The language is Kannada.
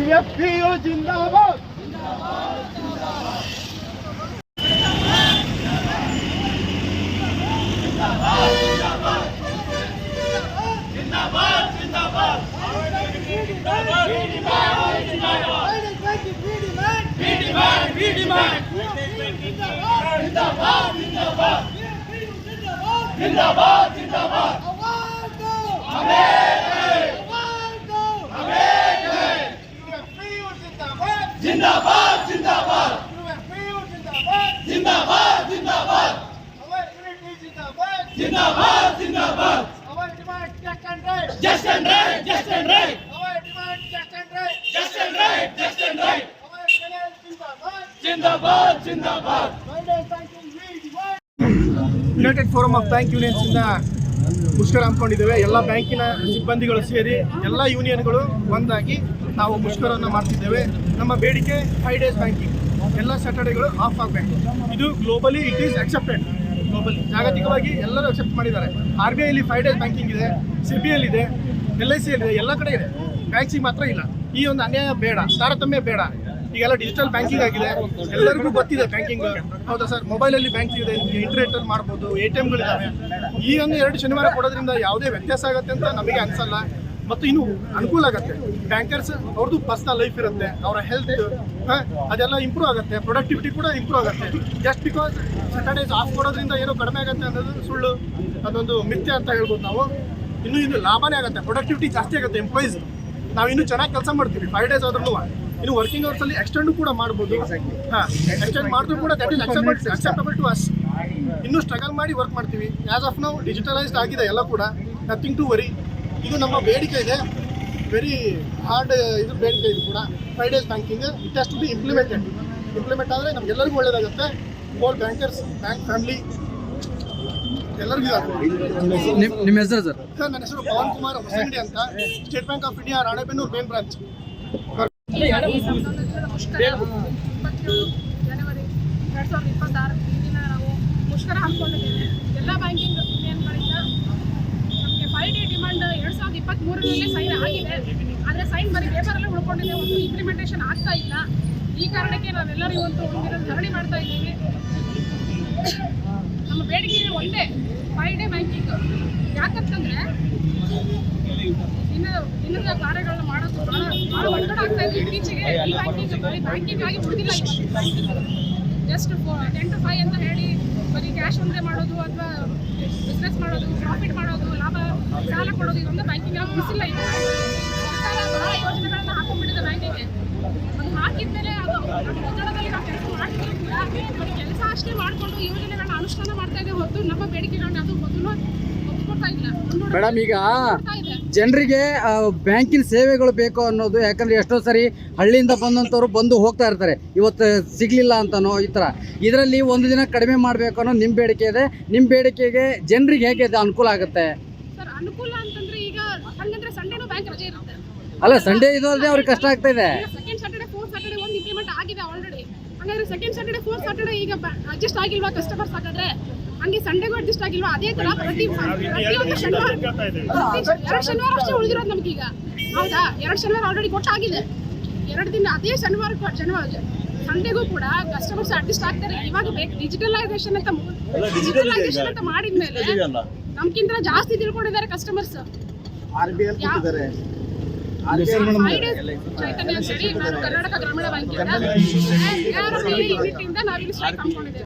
UFPO जिंदाबाद जिंदाबाद जिंदाबाद जिंदाबाद जिंदाबाद our unity जिंदाबाद जिंदाबाद जिंदाबाद our demand just and right just and right our demand just and right just and right just and right our challenge जिंदाबाद जिंदाबाद United forum of bank unions ಇಂದ ಮುಷ್ಕರ ಹಮ್ಮಿಕೊಂಡಿದ್ದೇವೆ. ಎಲ್ಲ ಬ್ಯಾಂಕಿನ ಸಿಬ್ಬಂದಿಗಳು ಸೇರಿ ಎಲ್ಲ ಯೂನಿಯನ್ಗಳು ಒಂದಾಗಿ ನಾವು ಮುಷ್ಕರವನ್ನು ಮಾಡ್ತಿದ್ದೇವೆ. ನಮ್ಮ ಬೇಡಿಕೆ 5 days ಬ್ಯಾಂಕಿಂಗ್, ಎಲ್ಲ ಸ್ಯಾಟರ್ಡೇಗಳು ಆಫ್ ಆಗಬೇಕು. ಇದು globally it is accepted. Globally ಜಾಗತಿಕವಾಗಿ ಎಲ್ಲರೂ ಅಕ್ಸೆಪ್ಟ್ ಮಾಡಿದ್ದಾರೆ. RBI ಅಲ್ಲಿ 5 days ಬ್ಯಾಂಕಿಂಗ್ ಇದೆ, SEBI ಇದೆ, LIC ಇದೆ, ಎಲ್ಲ ಕಡೆ ಇದೆ. ಬ್ಯಾಂಕ್ಸಿಗೆ ಮಾತ್ರ ಇಲ್ಲ. ಈ ಒಂದು ಅನ್ಯಾಯ ಬೇಡ, ತಾರತಮ್ಯ ಬೇಡ. ಈಗೆಲ್ಲ ಡಿಜಿಟಲ್ ಬ್ಯಾಂಕಿಂಗ್ ಆಗಿದೆ, ಎಲ್ಲರಿಗೂ ಗೊತ್ತಿದೆ ಬ್ಯಾಂಕಿಂಗ್. ಹೌದಾ ಸರ್? ಮೊಬೈಲಲ್ಲಿ ಬ್ಯಾಂಕಿಂಗ್ ಇದೆ, ಇಂಟರ್ನೆಟಲ್ಲಿ ಮಾಡ್ಬೋದು, ATMಗಳಿದ್ದಾವೆ. ಈ ಒಂದು 2 ಶನಿವಾರ ಕೊಡೋದ್ರಿಂದ ಯಾವುದೇ ವ್ಯತ್ಯಾಸ ಆಗುತ್ತೆ ಅಂತ ನಮಗೆ ಅನಿಸಲ್ಲ. ಮತ್ತು ಇನ್ನೂ ಅನುಕೂಲ ಆಗುತ್ತೆ. ಬ್ಯಾಂಕರ್ಸ್ ಅವ್ರದ್ದು ಪರ್ಸನಲ್ ಲೈಫ್ ಇರುತ್ತೆ, ಅವರ ಹೆಲ್ತ್ ಅದೆಲ್ಲ ಇಂಪ್ರೂವ್ ಆಗುತ್ತೆ, ಪ್ರೊಡಕ್ಟಿವಿಟಿ ಕೂಡ ಇಂಪ್ರೂವ್ ಆಗುತ್ತೆ. ಜಸ್ಟ್ ಬಿಕಾಸ್ ಸ್ಯಾಟರ್ಡೇಸ್ ಆಫ್ ಕೊಡೋದ್ರಿಂದ ಏನೋ ಕಡಿಮೆ ಆಗುತ್ತೆ ಅನ್ನೋದು ಸುಳ್ಳು, ಅದೊಂದು ಮಿಥ್ಯೆ ಅಂತ ಹೇಳ್ಬೋದು ನಾವು. ಇನ್ನೂ ಲಾಭನೇ ಆಗುತ್ತೆ, ಪ್ರೊಡಕ್ಟಿವಿಟಿ ಜಾಸ್ತಿ ಆಗುತ್ತೆ ಎಂಪ್ಲಾಯೀಸ್. ನಾವು ಇನ್ನೂ ಚೆನ್ನಾಗಿ ಕೆಲಸ ಮಾಡ್ತೀವಿ 5 days ಆದ್ರೂ. ಇನ್ನು ವರ್ಕಿಂಗ್ ಅವರ್ಸ್ ಅಲ್ಲಿ ಎಕ್ಸ್ಟೆಂಡ್ ಕೂಡ ಮಾಡ್ಬೋದು. ಎಕ್ಸ್ಟೆಂಡ್ ಮಾಡಿದ್ರು ಕೂಡ that is acceptable to us. ಇನ್ನೂ ಸ್ಟ್ರಗಲ್ ಮಾಡಿ ವರ್ಕ್ ಮಾಡ್ತೀವಿ. ಆಸ್ ಆಫ್ ನಾವು ಡಿಜಿಟಲೈಸ್ಡ್ ಆಗಿದೆ ಎಲ್ಲ ಕೂಡ, ನಥಿಂಗ್ ಟು ವರಿ. ಇದು ನಮ್ಮ ಬೇಡಿಕೆ ಇದೆ, ವೆರಿ ಹಾರ್ಡ್ ಇದು ಬೇಡಿಕೆ. ಇದು ಕೂಡ 5 days banking it has to be implement ಆದರೆ ನಮಗೆಲ್ಲರಿಗೂ ಒಳ್ಳೆಯದಾಗುತ್ತೆ. ಬೋಲ್ ಬ್ಯಾಂಕರ್ಸ್, ಬ್ಯಾಂಕ್ ಫ್ಯಾಮಿಲಿ ಎಲ್ಲರಿಗೂ. ನಿಮ್ಮ ಹೆಸರು ಸರ್? ಸರ್, ನನ್ನ ಹೆಸರು ಪವನ್ ಕುಮಾರ್ ಹೊಸಂಗಡಿ ಅಂತ, state bank of India Ranebennur main branch. 27 ಜನವರಿ 2026 ಈ ದಿನ ನಾವು ಮುಷ್ಕರ ಹಮ್ಮಿಕೊಂಡಿದ್ದೇವೆ. ಎಲ್ಲ ಬ್ಯಾಂಕಿಂಗ್ ಯೂನಿಯನ್ಗಳಿಂದ ನಮಗೆ 5 day ಡಿಮಾಂಡ್ 2023ರಲ್ಲಿ ಸೈನ್ ಆಗಿದೆ. ಆದರೆ ಸೈನ್ ಬರೀ ಪೇಪರಲ್ಲೇ ಉಳ್ಕೊಂಡಿದೆ, ಒಂದು ಇಂಪ್ಲಿಮೆಂಟೇಷನ್ ಆಗ್ತಾ ಇಲ್ಲ. ಈ ಕಾರಣಕ್ಕೆ ನಾವೆಲ್ಲರೂ ಇವತ್ತು ಒಂದಿನ ಧರಣಿ ಮಾಡ್ತಾ ಇದ್ದೀವಿ. ನಮ್ಮ ಬೇಡಿಕೆ ಒಂದೇ, 5 day ಬ್ಯಾಂಕಿಂಗ್. ಯಾಕಂತಂದರೆ ದಿನದ ಕಾರ್ಯಗಳನ್ನ ಮಾಡೋದು ಭಾಳ ಒತ್ತಡ ಆಗ್ತಾ ಇದೆ. ಇತ್ತೀಚೆಗೆ ಈ ಬ್ಯಾಂಕಿಂಗ್ ಆಗಿ ಉಳಿದಿಲ್ಲ. ಜಸ್ಟ್ 10 to 5 ಅಂತ ಹೇಳಿ ಬರೀ ಕ್ಯಾಶ್ ಒಂದೇ ಮಾಡೋದು, ಅಥವಾ ಬಿಸ್ನೆಸ್ ಮಾಡೋದು, ಪ್ರಾಫಿಟ್ ಮಾಡೋದು, ಲಾಭ ಸಾಲ ಕೊಡೋದು, ಇದೊಂದು ಬ್ಯಾಂಕಿಂಗ್ ಆಗಿ ಉಳಿಸಿಲ್ಲ. ಈಗ ಸರ್ಕಾರ ಬಹಳ ಯೋಜನೆಗಳನ್ನ ಹಾಕೊಂಡ್ಬಿಟ್ಟಿದೆ ಬ್ಯಾಂಕಿಗೆ. ಅದು ಹಾಕಿದ್ಮೇಲೆ ಅದು ಒತ್ತಡದಲ್ಲಿ ನಾವು ಕೆಲಸ ಮಾಡ್ತೀವಿ ಕೂಡ, ಅದು ಕೆಲಸ ಅಷ್ಟೇ ಮಾಡಿಕೊಂಡು ಯೋಜನೆಗಳನ್ನ ಅನುಷ್ಠಾನ ಮಾಡ್ತಾ ಇದೆ ಹೊತ್ತು ನಮ್ಮ ಬೇಡಿಕೆಗಳನ್ನ ಅದು ಮೊದಲು ಒಪ್ಕೊಳ್ತಾ ಇಲ್ಲ. ಮೇಡಮ್, ಈಗ ಜನರಿಗೆ ಬ್ಯಾಂಕಿನ ಸೇವೆಗಳು ಬೇಕು ಅನ್ನೋದು, ಯಾಕಂದ್ರೆ ಎಷ್ಟೋ ಸರಿ ಹಳ್ಳಿಯಿಂದ ಬಂದಂಥವ್ರು ಬಂದು ಹೋಗ್ತಾ ಇರ್ತಾರೆ, ಇವತ್ತು ಸಿಗ್ಲಿಲ್ಲ ಅಂತನೋ ಈ ಥರ. ಇದರಲ್ಲಿ ಒಂದು ದಿನ ಕಡಿಮೆ ಮಾಡಬೇಕು ಅನ್ನೋ ನಿಮ್ಮ ಬೇಡಿಕೆ ಇದೆ. ನಿಮ್ಮ ಬೇಡಿಕೆಗೆ ಜನರಿಗೆ ಹೇಗೆ ಅದು ಅನುಕೂಲ ಆಗುತ್ತೆ ಸರ್? ಅನುಕೂಲ ಅಂತಂದ್ರೆ ಈಗ ಹಂಗಂದ್ರೆ ಸಂಡೇನೂ ಬ್ಯಾಂಕ್ ರಜೆ ಇರುತ್ತೆ. ಅಲ್ಲ, ಸಂಡೇ ಇದು ಅಲ್ಲದೆ ಅವ್ರಿಗೆ ಕಷ್ಟ ಆಗ್ತಾ ಇದೆ. ಸೆಕೆಂಡ್ ಸ್ಯಾಟರ್ಡೆ 4th ಸ್ಯಾಟರ್ಡೆ ಒಂದು ಇಂಪ್ಲಿಮೆಂಟ್ ಆಗಿದೆ ಆಲ್ರೆಡಿ. ಹಾಗಾದ್ರೆ ಸೆಕೆಂಡ್ ಸ್ಯಾಟರ್ಡೆ 4th ಸ್ಯಾಟರ್ಡೆ ಈಗ ಅಡ್ಜಸ್ಟ್ ಆಗಿಲ್ವಾ ಕಸ್ಟಮರ್ಸ್? ಹಾಗಾದ್ರೆ ಹಂಗೆ ಸಂಡೇಗೂ ಅಡ್ಜಸ್ಟ್ ಆಗಿಲ್ವಾ? ಅದೇ ತರ ಪ್ರತಿ ಶನಿವಾರ 2 ಶನಿವಾರ ಅಷ್ಟೇ ಉಳಿದಿರೋದು ನಮ್ಗೀಗ. ಹೌದಾ? 2 ಶನಿವಾರ ಆಲ್ರೆಡಿ ಕೊಟ್ಟಾಗಿದೆ. 2 ದಿನ ಅದೇ ಶನಿವಾರ ಸಂಡೇಗೂ ಕೂಡ ಕಸ್ಟಮರ್ಸ್ ಅಡ್ಜಸ್ಟ್ ಆಗ್ತಾರೆ. ಇವಾಗ ಬೇಕು ಡಿಜಿಟಲೈಸೇಷನ್ ಅಂತ ಮಾಡಿದ್ಮೇಲೆ ನಮ್ಗಿಂತ ಜಾಸ್ತಿ ತಿಳ್ಕೊಂಡಿದ್ದಾರೆ ಕಸ್ಟಮರ್ಸ್. ಚೈತನ್ಯ ಅಂತೇಳಿ, ನಾನು ಕರ್ನಾಟಕ ಗ್ರಾಮೀಣ ಬ್ಯಾಂಕಿಂದ ಯೂನಿಟ್ ಇಂದ ನಾವಿಲ್ಲಿ ಸ್ಟ್ರೈಕ್ ಹಮ್ಮಿಕೊಂಡಿದ್ದೇವೆ.